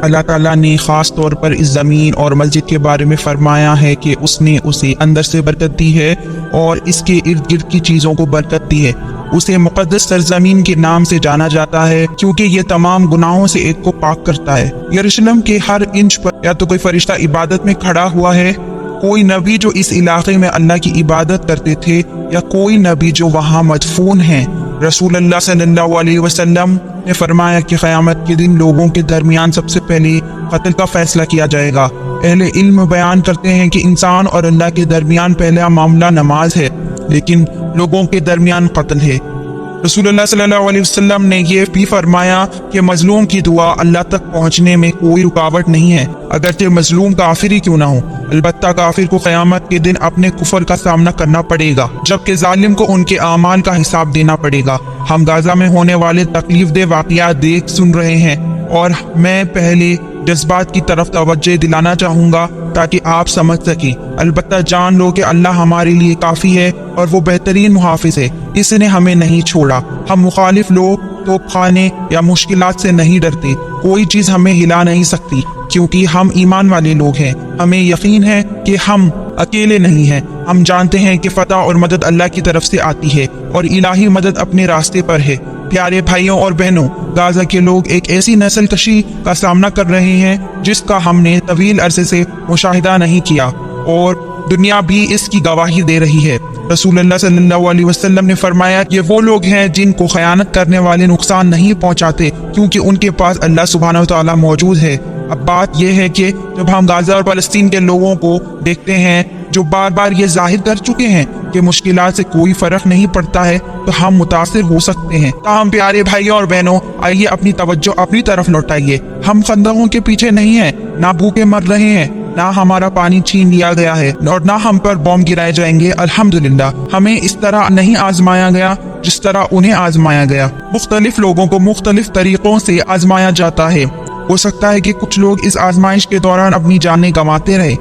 اللہ تعالیٰ نے خاص طور پر اس زمین اور مسجد کے بارے میں فرمایا ہے کہ اس نے اسے اندر سے برکت دی ہے اور اس کے ارد گرد کی چیزوں کو برکت دی ہے۔ اسے مقدس سرزمین کے نام سے جانا جاتا ہے کیونکہ یہ تمام گناہوں سے ایک کو پاک کرتا ہے۔ یروشلم کے ہر انچ پر یا تو کوئی فرشتہ عبادت میں کھڑا ہوا ہے، کوئی نبی جو اس علاقے میں اللہ کی عبادت کرتے تھے، یا کوئی نبی جو وہاں مدفون ہیں۔ رسول اللہ صلی اللہ علیہ وسلم نے فرمایا کہ قیامت کے دن لوگوں کے درمیان سب سے پہلے قتل کا فیصلہ کیا جائے گا۔ اہل علم بیان کرتے ہیں کہ انسان اور اللہ کے درمیان پہلا معاملہ نماز ہے، لیکن لوگوں کے درمیان قتل ہے۔ رسول اللہ صلی اللہ علیہ وسلم نے یہ بھی فرمایا کہ مظلوم کی دعا اللہ تک پہنچنے میں کوئی رکاوٹ نہیں ہے، اگرچہ مظلوم کافر ہی کیوں نہ ہو۔ البتہ کافر کو قیامت کے دن اپنے کفر کا سامنا کرنا پڑے گا، جبکہ ظالم کو ان کے اعمال کا حساب دینا پڑے گا۔ ہم غزہ میں ہونے والے تکلیف دہ واقعات دیکھ سن رہے ہیں، اور میں پہلے جذبات کی طرف توجہ دلانا چاہوں گا تاکہ آپ سمجھ سکیں۔ البتہ جان لو کہ اللہ ہمارے لیے کافی ہے اور وہ بہترین محافظ ہے، اس نے ہمیں نہیں چھوڑا۔ ہم مخالف لوگ توپ خانے یا مشکلات سے نہیں ڈرتے، کوئی چیز ہمیں ہلا نہیں سکتی کیونکہ ہم ایمان والے لوگ ہیں۔ ہمیں یقین ہے کہ ہم اکیلے نہیں ہیں، ہم جانتے ہیں کہ فتح اور مدد اللہ کی طرف سے آتی ہے اور الہی مدد اپنے راستے پر ہے۔ پیارے بھائیوں اور بہنوں، غزہ کے لوگ ایک ایسی نسل کشی کا سامنا کر رہے ہیں جس کا ہم نے طویل عرصے سے مشاہدہ نہیں کیا، اور دنیا بھی اس کی گواہی دے رہی ہے۔ رسول اللہ صلی اللہ علیہ وسلم نے فرمایا یہ وہ لوگ ہیں جن کو خیانت کرنے والے نقصان نہیں پہنچاتے کیونکہ ان کے پاس اللہ سبحانہ وتعالی موجود ہے۔ اب بات یہ ہے کہ جب ہم غزہ اور فلسطین کے لوگوں کو دیکھتے ہیں جو بار بار یہ ظاہر کر چکے ہیں کہ مشکلات سے کوئی فرق نہیں پڑتا ہے، تو ہم متاثر ہو سکتے ہیں۔ تاہم پیارے بھائیوں اور بہنوں، آئیے اپنی توجہ اپنی طرف لوٹائیے۔ ہم خندقوں کے پیچھے نہیں ہیں، نہ بھوکے مر رہے ہیں، نہ ہمارا پانی چھین لیا گیا ہے، اور نہ ہم پر بم گرائے جائیں گے۔ الحمدللہ ہمیں اس طرح نہیں آزمایا گیا جس طرح انہیں آزمایا گیا۔ مختلف لوگوں کو مختلف طریقوں سے آزمایا جاتا ہے۔ ہو سکتا ہے کہ کچھ لوگ اس آزمائش کے دوران اپنی جانیں گنواتے رہے،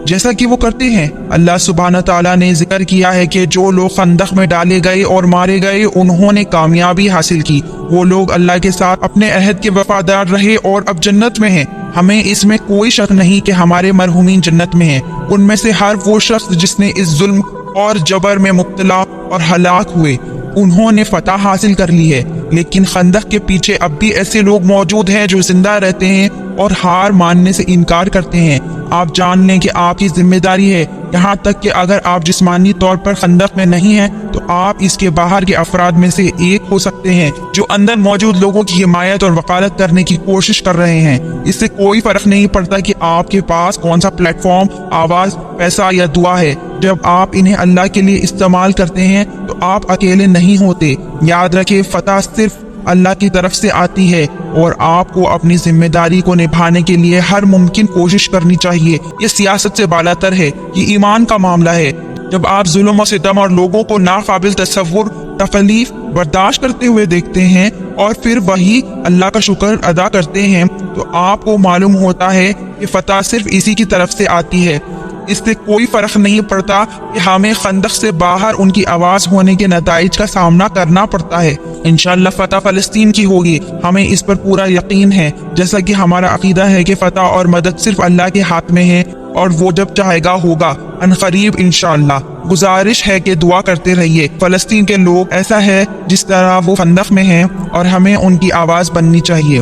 جیسا کہ وہ کرتے ہیں۔ اللہ سبحانہ تعالیٰ نے ذکر کیا ہے کہ جو لوگ خندق میں ڈالے گئے اور مارے گئے انہوں نے کامیابی حاصل کی۔ وہ لوگ اللہ کے ساتھ اپنے عہد کے وفادار رہے اور اب جنت میں ہیں۔ ہمیں اس میں کوئی شک نہیں کہ ہمارے مرحومین جنت میں ہیں۔ ان میں سے ہر وہ شخص جس نے اس ظلم اور جبر میں مبتلا اور ہلاک ہوئے، انہوں نے فتح حاصل کر لی ہے۔ لیکن خندق کے پیچھے اب بھی ایسے لوگ موجود ہیں جو زندہ رہتے ہیں اور ہار ماننے سے انکار کرتے ہیں۔ آپ جان لیں کہ آپ کی ذمہ داری ہے، یہاں تک کہ اگر آپ جسمانی طور پر خندق میں نہیں ہیں تو آپ اس کے باہر کے افراد میں سے ایک ہو سکتے ہیں جو اندر موجود لوگوں کی حمایت اور وکالت کرنے کی کوشش کر رہے ہیں۔ اس سے کوئی فرق نہیں پڑتا کہ آپ کے پاس کون سا پلیٹ فارم، آواز، پیسہ یا دعا ہے۔ جب آپ انہیں اللہ کے لیے استعمال کرتے ہیں تو آپ اکیلے نہیں ہوتے۔ یاد رکھیں، فتح صرف اللہ کی طرف سے آتی ہے اور آپ کو اپنی ذمہ داری کو نبھانے کے لیے ہر ممکن کوشش کرنی چاہیے۔ یہ سیاست سے بالاتر ہے، یہ ایمان کا معاملہ ہے۔ جب آپ ظلم و ستم اور لوگوں کو ناقابل تصور تکلیف برداشت کرتے ہوئے دیکھتے ہیں اور پھر وہی اللہ کا شکر ادا کرتے ہیں تو آپ کو معلوم ہوتا ہے کہ فتح صرف اسی کی طرف سے آتی ہے۔ اس سے کوئی فرق نہیں پڑتا کہ ہمیں خندق سے باہر ان کی آواز ہونے کے نتائج کا سامنا کرنا پڑتا ہے۔ انشاءاللہ فتح فلسطین کی ہوگی، ہمیں اس پر پورا یقین ہے، جیسا کہ ہمارا عقیدہ ہے کہ فتح اور مدد صرف اللہ کے ہاتھ میں ہے اور وہ جب چاہے گا ہوگا عنقریب انشاءاللہ۔ گزارش ہے کہ دعا کرتے رہیے۔ فلسطین کے لوگ ایسا ہے جس طرح وہ خندق میں ہیں اور ہمیں ان کی آواز بننی چاہیے۔